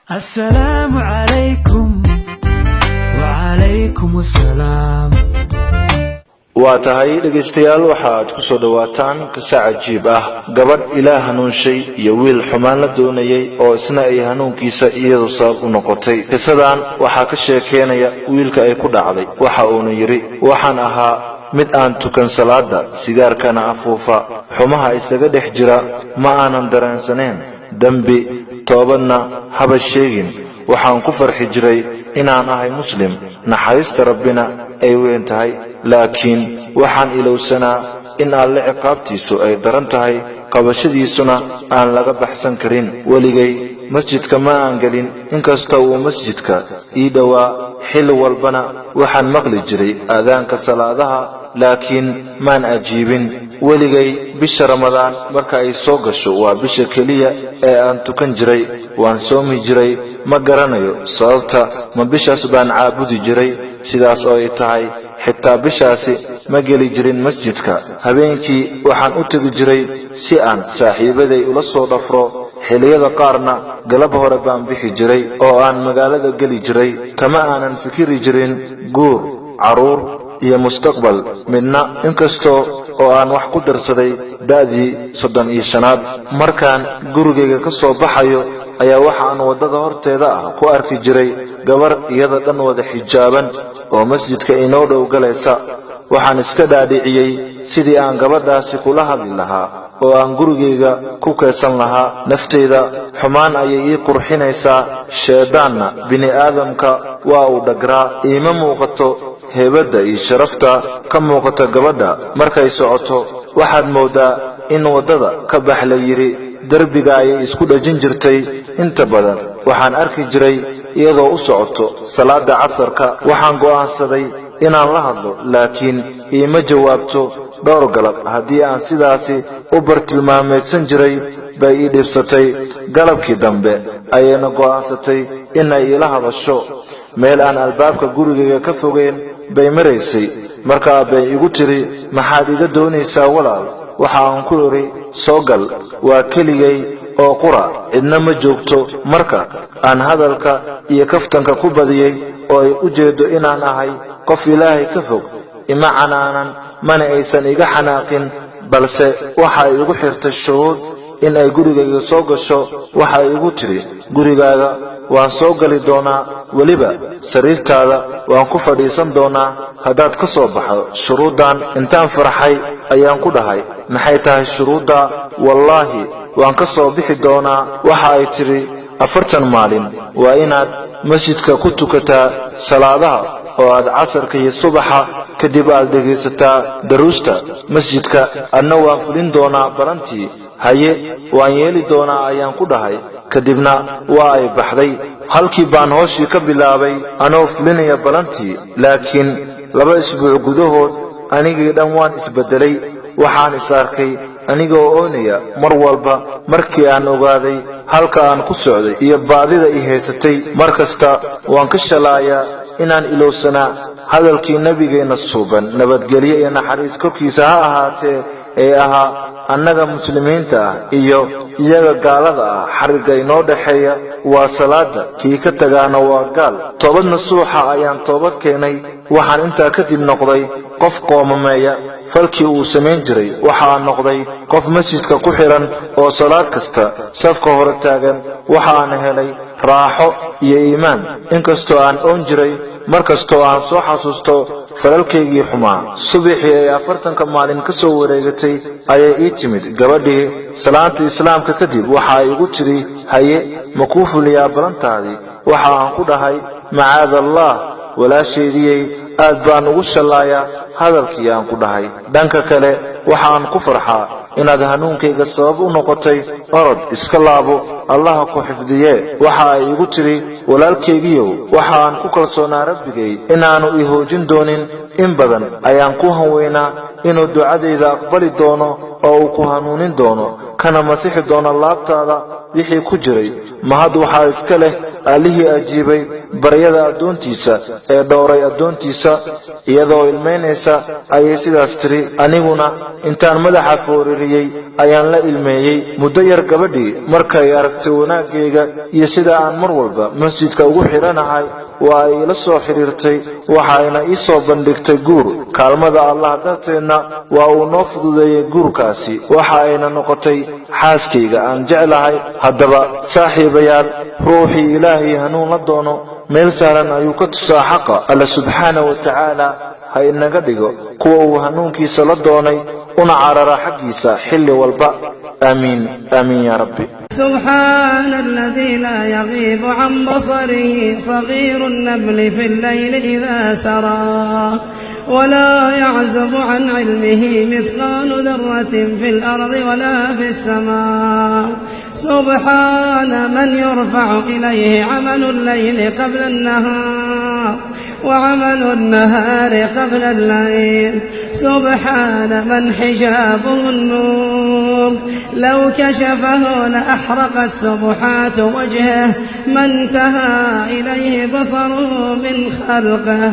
السلام عليكم وعليكم السلام. waa tahay dhageystayaal waxaad ku soo dhawaataan qisa cajiib ah gabadh ilaah hanuunshay iyo wiil xumaan la doonayay oo isna ay hanuunkiisa iyadu sabab u noqotay. qisadan waxaa ka sheekeynaya wiilka ay ku dhacday. waxa uu yiri waxaan ahaa mid aan tukan salaada sigaarkana afuufa xumaha isaga dhex jira ma aanan dareensaneen dambi toobadna haba sheegin. waxaan ku farxi jiray inaan ahay muslim naxariista rabbina ay weyn tahay laakiin waxaan ilowsanaa in alle ciqaabtiisu ay daran tahay qabashadiisuna aan laga baxsan karin. weligay masjidka ma aan gelin inkasta uu masjidka ii dhowaa xilli walbana waxaan maqli jiray aadaanka salaadaha laakiin maan ajiibin. weligay bisha ramadaan marka ay soo gasho waa bisha keliya ee aan tukan jiray. waan soomi jiray ma garanayo sababta ma bishaas baan caabudi jiray sidaas oo ay tahay xitaa bishaasi ma geli jirin masjidka. habeenkii waxaan u tegi jiray si aan saaxiibaday ula soo dhafro. xilliyada qaarna galab hore baan bixi jiray oo aan magaalada geli jiray. kama aanan fikiri jirin guur caruur iyo mustaqbal midna inkastoo oo aan wax ku darsaday da'dii 35aad. markaan gurigayga ka soo baxayo ayaa waxaan wadada horteeda ah ku arki jiray gabar iyada dhan wada xijaaban oo masjidka inoo dhow galaysa. waxaan iska dhaadhiciyay sidii aan gabadhaasi kula hadli lahaa oo aan gurigayga ku keesan lahaa. nafteyda xumaan ayay ii qurxinaysaa sheedaanna bini'aadamka waa uu dhagraa. iima muuqato heebadda iyo sharafta ka muuqata gabadha markay socoto. waxaad moodaa in waddada ka bax la yidhi derbiga ayay isku dhajin jirtay. inta badan waxaan arki jiray iyadoo u socoto salaada casarka. waxaan go'aansaday inaan la hadlo laakiin iima jawaabto. dhowr galab haddii aan sidaasi u bartilmaameedsan jiray bay ii dhibsatay. galabkii dambe ayayna go'aansatay inay ila hadasho. meel aan albaabka gurigayga ka fogeyn bay maraysay. markaa bay igu tiri maxaad iga doonaysaa walaal? waxa aan ku iri soo gal waa keligay oo qura cidna ma joogto. marka aan hadalka iyo kaftanka ku badiyay oo ay u jeedo inaan ahay qof ilaahay ka fog ima canaanan mana aysan iga xanaaqin balse waxa ay igu xirtay shuruud in ay gurigayga soo gasho. waxa ay igu tiri gurigaaga waan soo gali doonaa weliba sariirtaada waan ku fadhiisan doonaa haddaad ka soo baxdo shuruuddan. intaan farxay ayaan ku dhahay maxay tahay shuruudda? wallaahi waan ka soo bixi doonaa. waxa ay tiri 40 maalin waa inaad masjidka ku tukataa salaadaha oo aad casarka iyo subaxa kadib aad dhegaysataa daruusta masjidka. adna waan fulin doonaa barantii. haye waan yeeli doonaa ayaan ku dhahay. kadibna waa ay baxday. halkii baan hooshii ka bilaabay anoo fulinaya balantii. laakiin 2 isbuuc gudahood anigii dhan waan isbedelay. waxaan is arkay anigoo oonaya mar walba markii aan ogaaday halka aan ku socday iyo baadida i haysatay. mar kasta waan ka shalaayaa inaan ilowsanaa hadalkii nabigeena suuban nabadgelyo iyo naxariis korkiisa ha ahaatee ee ahaa annaga muslimiinta ah iyo iyaga gaalada ah xariga inoo dhaxeeya waa salaada. kii ka tagaana waa gaal. toobadna suuxa ayaan toobad keenay. waxaan intaa kadib noqday qof qoomameeya falkii uu samayn jiray. waxaan noqday qof masjidka ku xiran oo salaad kasta safka hore taagan. waxaan helay raaxo iyo iimaan inkastoo aan oon jiray markastoo aan soo xasuusto falalkaygii xumaa. subaxii ay 40 maalin ka soo wareegatay ayay ii timid gabadhii salaanta islaamka kadib. waxa ay igu tiri haye ma kuu fuliyaa balantaadii? waxa aan ku dhahay macaad allah walaasheediyey aad baan ugu shallaayaa hadalkii aan ku dhahay. dhanka kale waxaan ku farxaa inaad hanuunkayga sabab u noqotay. orod iska laabo allaha ku xifdiye. waxa ay igu tiri walaalkaygiyow waxaan ku kalsoonaa rabbigay inaanu i hoojin doonin. in badan ayaan ku hanweynaa inuu ducadayda aqbali doono oo uu ku hanuunin doono kana masixi doono laabtaada wixii ku jiray. mahad waxaa iska leh allihii ajiibay baryada addoontiisa ee dhowray addoontiisa iyadoo ilmeynaysa ayay sidaas tiri aniguna intaan madaxa fooririyey ayaan la ilmeeyey muddo yar gabadhii markay aragtay wanaagayga iyo sida aan mar walba masjidka ugu xidhanahay waa ay ila soo xiriirtay waxayna ii soo bandhigtay guur kaalmada allah darteedna waa uu noo fududeeyey guurkaasi waxa ayna noqotay xaaskayga aan jeclahay haddaba saaxiibayaal ruuxii ilaahay hanuun la doono meel sahlan ayuu ka tusaa xaqa alla subxaanahu wa tacaala ha inaga dhigo kuwa uu hanuunkiisa la doonay una carara xaggiisa xilli walba آمين آمين يا ربي سبحان الذي لا يغيب عن بصره صغير النمل في الليل إذا سرى ولا يعزب عن علمه مثقال ذرة في الأرض ولا في السماء سبحان من يرفع إليه عمل الليل قبل النهار وعمل النهار قبل الليل سبحان من حجابه النور لو كشفه لأحرقت سبحات وجهه ما انتهى إليه بصره من خلقه